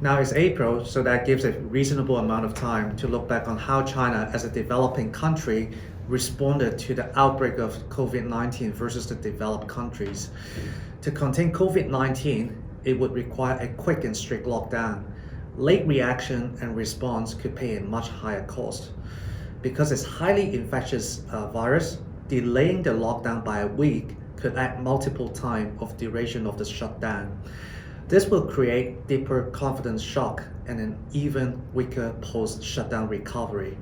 Now it's April, so that gives a reasonable amount of time to look back on how China, as a developing country, responded to the outbreak of COVID-19 versus the developed countries. To contain COVID-19, it would require a quick and strict lockdown. Late reaction and response could pay a much higher cost. Because it's highly infectious virus, delaying the lockdown by a week could add multiple times of duration of the shutdown. This will create deeper confidence shock and an even weaker post-shutdown recovery.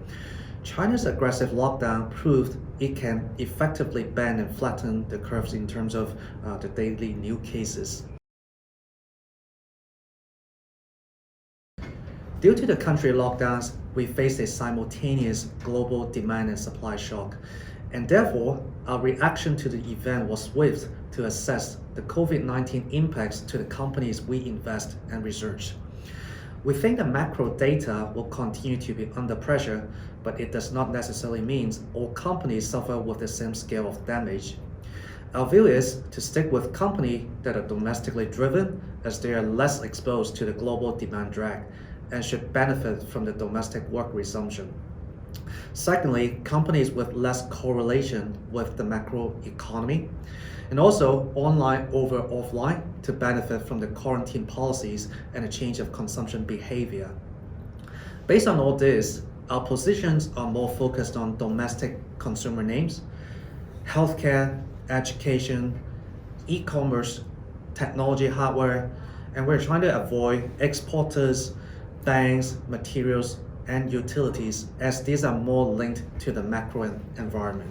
China's aggressive lockdown proved it can effectively bend and flatten the curves in terms of the daily new cases. Due to the country lockdowns, we faced a simultaneous global demand and supply shock, and therefore our reaction to the event was swift to assess the COVID-19 impacts to the companies we invest and research. We think the macro data will continue to be under pressure, but it does not necessarily mean all companies suffer with the same scale of damage. Our view is to stick with companies that are domestically driven, as they are less exposed to the global demand drag and should benefit from the domestic work resumption. Secondly, companies with less correlation with the macro economy, and also online over offline to benefit from the quarantine policies and a change of consumption behavior. Based on all this, our positions are more focused on domestic consumer names, healthcare, education, e-commerce, technology hardware, and we're trying to avoid exporters, banks, materials, and utilities, as these are more linked to the macro environment.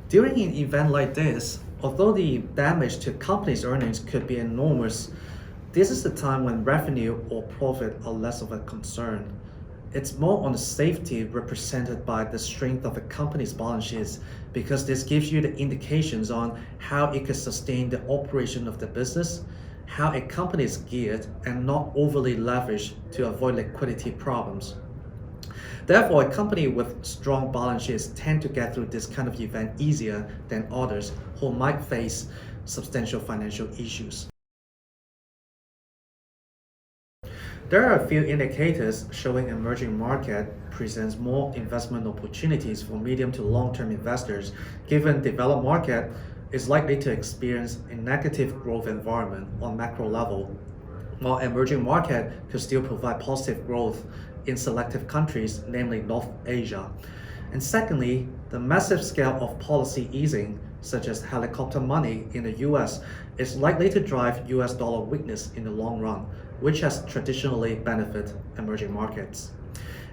During an event like this, although the damage to companies' earnings could be enormous, this is the time when revenue or profit are less of a concern. It's more on the safety represented by the strength of a company's balance sheets, because this gives you the indications on how it could sustain the operation of the business, how a company is geared and not overly leveraged to avoid liquidity problems. Therefore, a company with strong balance sheets tend to get through this kind of event easier than others who might face substantial financial issues. There are a few indicators showing emerging market presents more investment opportunities for medium to long-term investors, given developed market is likely to experience a negative growth environment on macro level, while emerging market could still provide positive growth in selective countries, namely North Asia. And secondly, the massive scale of policy easing, such as helicopter money in the US, is likely to drive US dollar weakness in the long run, which has traditionally benefited emerging markets.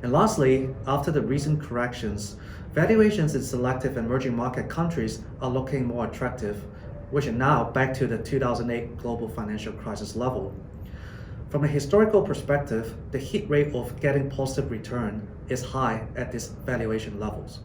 And lastly, after the recent corrections, valuations in selective emerging market countries are looking more attractive, which are now back to the 2008 global financial crisis level. From a historical perspective, the hit rate of getting positive return is high at these valuation levels.